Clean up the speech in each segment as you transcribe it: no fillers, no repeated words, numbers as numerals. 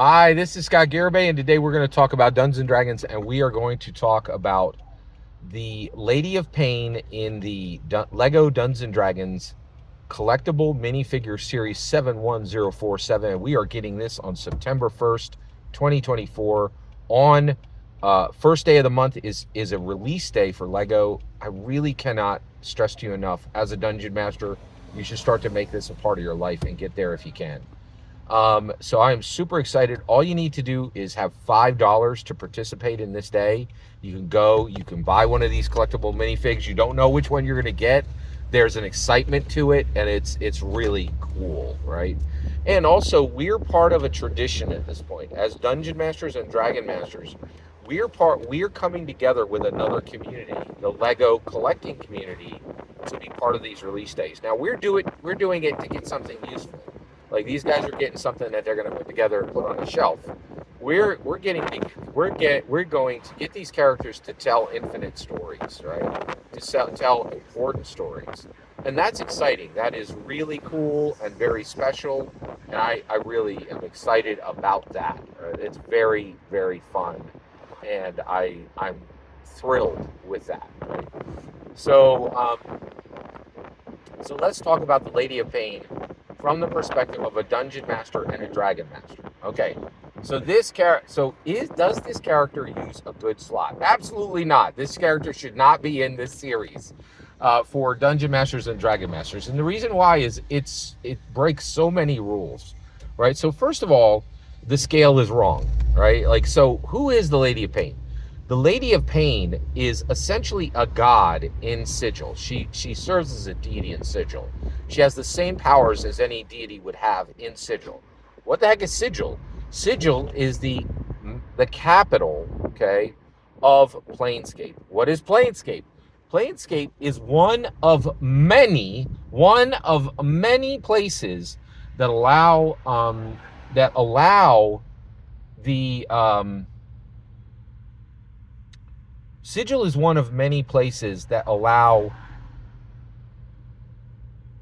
Hi, this is Scott Garibay, and today we're going to talk about Dungeons & Dragons, and we are going to talk about the Lady of Pain in the Lego Dungeons & Dragons Collectible Minifigure Series 71047. And we are getting this on September 1st, 2024. On first day of the month is a release day for Lego. I really cannot stress to you enough, as a Dungeon Master, you should start to make this a part of your life and get there if you can. So I am super excited. All you need to do is have $5 to participate in this day. You can go, you can buy one of these collectible minifigs. You don't know which one you're going to get. There's an excitement to it, and it's really cool, right? And also, we're part of a tradition at this point. As Dungeon Masters and Dragon Masters, we're coming together with another community, the Lego collecting community, to be part of these release days. Now, we're doing it to get something useful. Like, these guys are getting something that they're going to put together and put on a shelf. We're going to get these characters to tell infinite stories, right? To tell important stories, and that's exciting. That is really cool and very special, and I really am excited about that. It's very, very fun, and I'm thrilled with that. Right? So let's talk about the Lady of Pain from the perspective of a Dungeon Master and a Dragon Master. Okay, so does this character use a good slot? Absolutely not. This character should not be in this series for Dungeon Masters and Dragon Masters. And the reason why is it breaks so many rules, right? So first of all, the scale is wrong, right? Like, so who is the Lady of Pain? The Lady of Pain is essentially a god in Sigil. She serves as a deity in Sigil. She has the same powers as any deity would have in Sigil. What the heck is Sigil? Sigil is the capital, okay, of Planescape. What is Planescape? Planescape is one of many places that allow the Sigil is one of many places that allow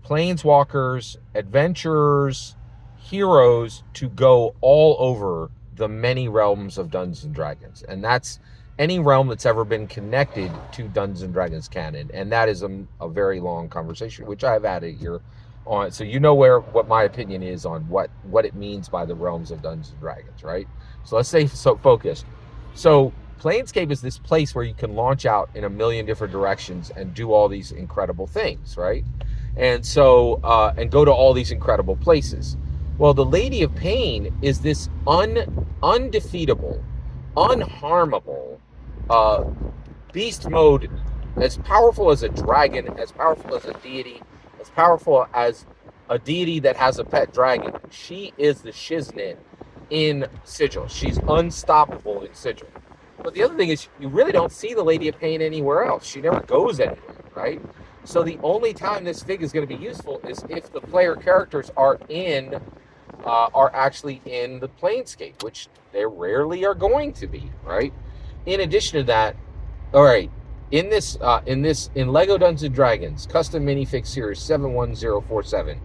planeswalkers, adventurers, heroes to go all over the many realms of Dungeons and Dragons. And that's any realm that's ever been connected to Dungeons and Dragons canon. And that is a very long conversation, which I've added here on. So you know what my opinion is on what it means by the realms of Dungeons and Dragons, right? So let's stay focused. So Planescape is this place where you can launch out in a million different directions and do all these incredible things, right? And so, and go to all these incredible places. Well, the Lady of Pain is this undefeatable, unharmable beast mode, as powerful as a dragon, as powerful as a deity, as powerful as a deity that has a pet dragon. She is the shiznit in Sigil. She's unstoppable in Sigil. But the other thing is, you really don't see the Lady of Pain anywhere else. She never goes anywhere, right? So the only time this fig is going to be useful is if the player characters are actually in the Planescape, which they rarely are going to be, right? In addition to that, all right, in Lego Dungeons & Dragons Custom Minifig Series 71047,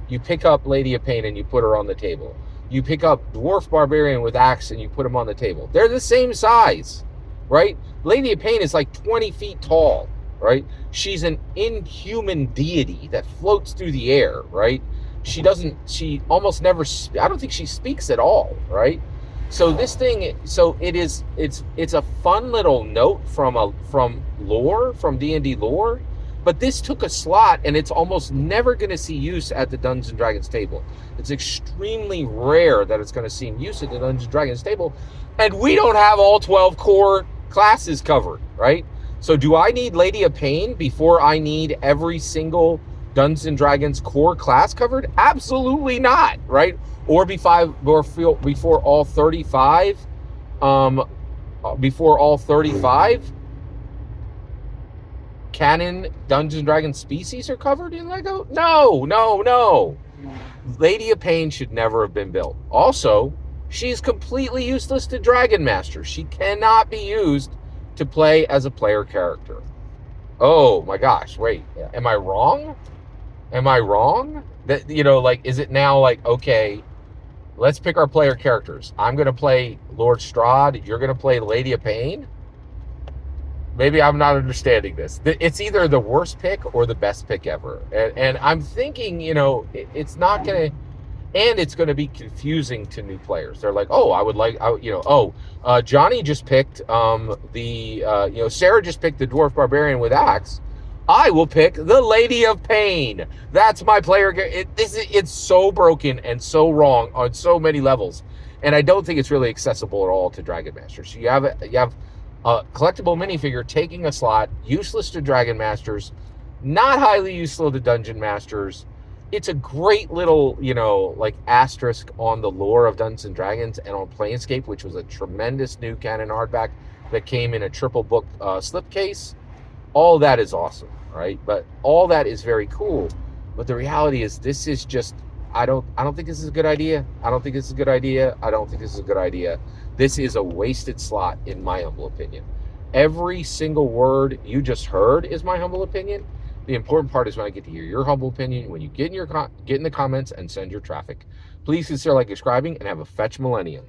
you pick up Lady of Pain and you put her on the table. You pick up Dwarf Barbarian with Axe and you put them on the table. They're the same size, right? Lady of Pain is like 20 feet tall, right? She's an inhuman deity that floats through the air, right? She almost never, I don't think she speaks at all, right? So it's a fun little note from D&D lore, but this took a slot, and it's almost never going to see use at the Dungeons & Dragons table. It's extremely rare that it's going to see use at the Dungeons & Dragons table, and we don't have all 12 core classes covered, right? So do I need Lady of Pain before I need every single Dungeons & Dragons core class covered? Absolutely not, right? Or before all 35 canon Dungeons & Dragons species are covered in Lego? No. Lady of Pain should never have been built. Also, she's completely useless to Dragon Master. She cannot be used to play as a player character. Oh my gosh, wait, am I wrong? That, like, is it now like, okay, let's pick our player characters. I'm going to play Lord Strahd. You're going to play Lady of Pain. Maybe I'm not understanding this. It's either the worst pick or the best pick ever. And I'm thinking, you know, it's not going to, and it's going to be confusing to new players. They're like, oh, I would like, you know, Johnny just picked you know, Sarah just picked the Dwarf Barbarian with Axe. I will pick the Lady of Pain. That's my player. It's so broken and so wrong on so many levels. And I don't think it's really accessible at all to Dragon Masters. So you have a collectible minifigure taking a slot, useless to Dragon Masters, not highly useful to Dungeon Masters. It's a great little, you know, like asterisk on the lore of Dungeons and Dragons and on Planescape, which was a tremendous new canon hardback that came in a triple book slipcase. All that is awesome, right? But all that is very cool. But the reality is, this is just, I don't think this is a good idea. I don't think this is a good idea. I don't think this is a good idea. This is a wasted slot, in my humble opinion. Every single word you just heard is my humble opinion. The important part is when I get to hear your humble opinion, when you get in the comments and send your traffic. Please consider like, subscribing, and have a fetch millennium.